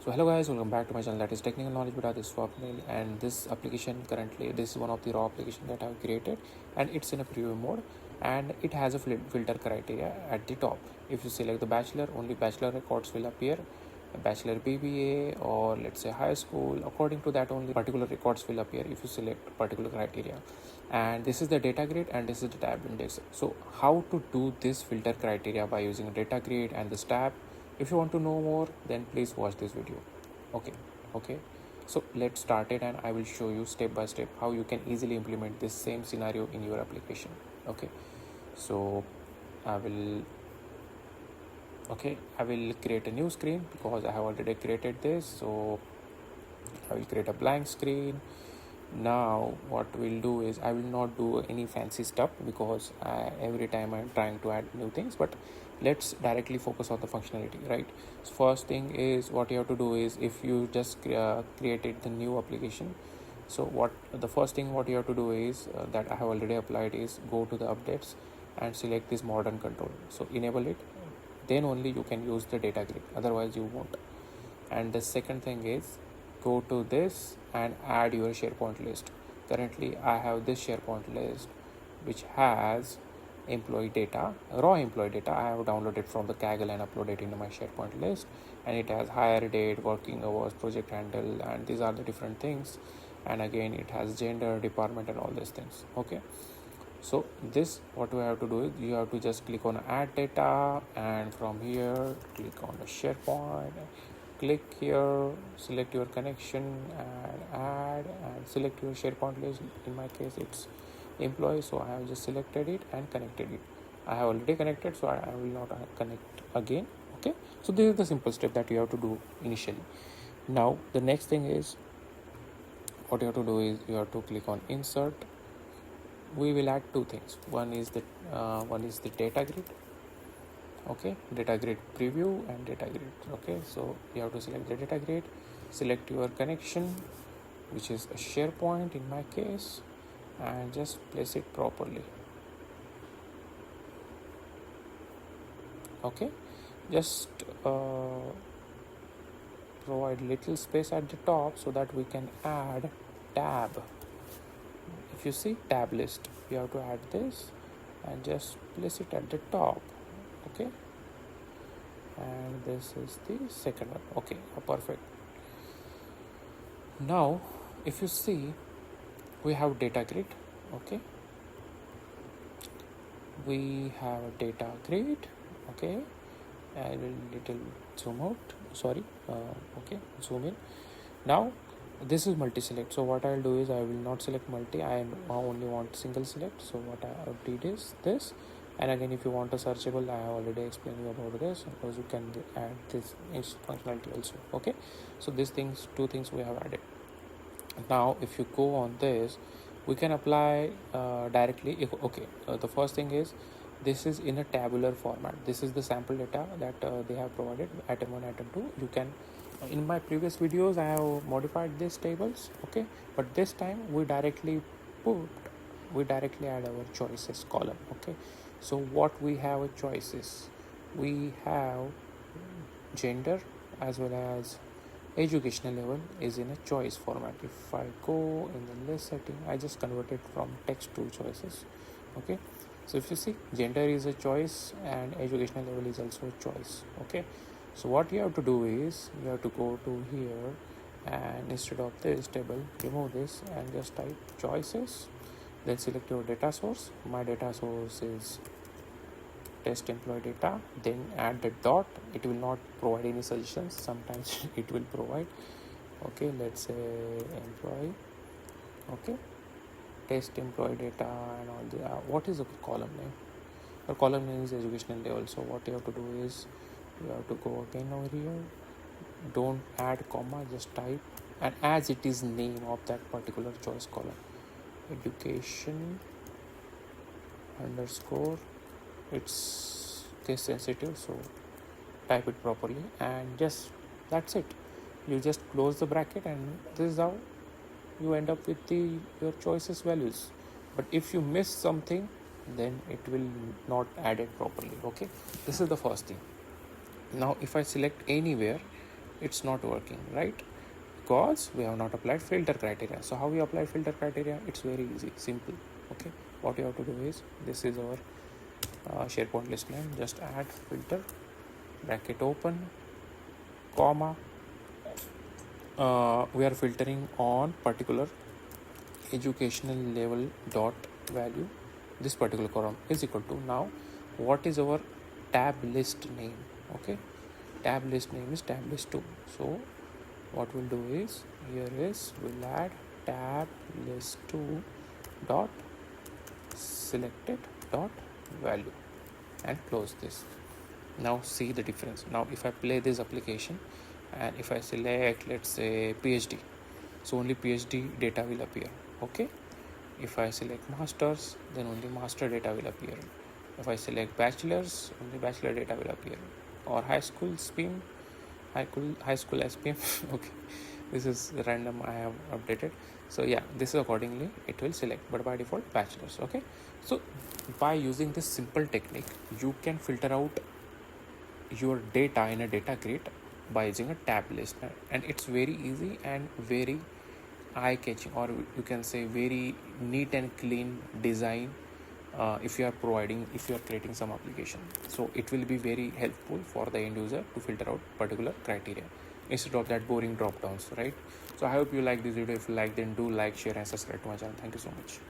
So hello guys, welcome back to my channel, that is Technical Knowledge Beta. This is Swapnil, and this application currently, this is one of the raw application that I've created, and it's in a preview mode, and it has a filter criteria at the top. If you select the bachelor, only bachelor records will appear. A bachelor BBA or let's say high school, according to that only particular records will appear if you select particular criteria. And this is the data grid and this is the tab index. So how to do this filter criteria by using data grid and this tab? If you want to know more, then please watch this video. Okay, so let's start it, and I will show you step by step how you can easily implement this same scenario in your application. So I will create a new screen because I have already created this. So I will create a blank screen. Now what we'll do is, I will not do any fancy stuff because every time I'm trying to add new things, but let's directly focus on the functionality, right? So first thing is, what you have to do is, if you just created the new application, so what the first thing what you have to do is that I have already applied is, go to the updates and select this modern control. So enable it, then only you can use the data grid, otherwise you won't. And the second thing is, go to this and add your SharePoint list. Currently I have this SharePoint list which has employee data, raw employee data. I have downloaded from the Kaggle and uploaded into my SharePoint list, and it has hire date, working hours, project handle, and these are the different things. And again, it has gender, department, and all these things. So this, what we have to do is, you have to just click on add data, and from here click on the SharePoint, click here, select your connection and add, and select your SharePoint list. In my case it's employee, so I have just selected it and connected it. I have already connected, so I will not connect again. So this is the simple step that you have to do initially. Now the next thing is, what you have to do is, you have to click on insert. We will add two things. One is the data grid, data grid preview and data grid. So you have to select the data grid, select your connection, which is a SharePoint in my case, and just place it properly. Just provide little space at the top so that we can add tab. If you see tab list, you have to add this and just place it at the top. And this is the second one. Perfect. Now if you see, we have data grid. We have a data grid. I will little zoom out, zoom in. Now this is multi-select, so what I'll do is, I will not select multi, I only want single select. So what I did is this. And again, if you want a searchable, I have already explained you about this, because you can add this functionality also. So these things, two things we have added. Now if you go on this, we can apply directly. The first thing is, this is in a tabular format. This is the sample data that they have provided, item 1, item 2. You can, in my previous videos I have modified these tables, but this time we directly add our choices column. So what we have a choices, we have gender as well as educational level is in a choice format. If I go in the list setting, I just converted from text to choices. So if you see, gender is a choice and educational level is also a choice. So what you have to do is, you have to go to here, and instead of this table, remove this and just type choices, then select your data source. My data source is test employee data, then add the dot. It will not provide any suggestions, sometimes it will provide. Let's say employee, test employee data, and all the what is the column name? The column name is educational level. So what you have to do is, you have to go again over here, don't add comma, just type, and as it is name of that particular choice column, education underscore, it's case sensitive, so type it properly, and just that's it. You just close the bracket, and this is how you end up with your choices values. But if you miss something, then it will not add it properly. This is the first thing. Now if I select anywhere, it's not working, right? Because we have not applied filter criteria. So how we apply filter criteria? It's very easy, simple. Okay, what you have to do is, this is our SharePoint list name. Just add filter, bracket open, comma. We are filtering on particular educational level dot value. This particular column is equal to, now what is our tab list name? Okay, tab list name is tab list 2. So what we'll do is, here is, we'll add tab list 2 dot selected dot value and close this. Now see the difference. Now if I play this application and if I select, let's say, PhD, so only PhD data will appear. Okay, if I select masters, then only master data will appear. If I select bachelors, only bachelor data will appear. Or high school SPIM, high school SPM. Okay, this is random, I have updated. So yeah, this is accordingly it will select, but by default bachelors. Okay, so by using this simple technique, you can filter out your data in a data grid by using a tab list, and it's very easy and very eye-catching, or you can say very neat and clean design. If you are creating some application, so it will be very helpful for the end user to filter out particular criteria instead of that boring drop downs, right? So I hope you like this video. If you like, then do like, share and subscribe to my channel. Thank you so much.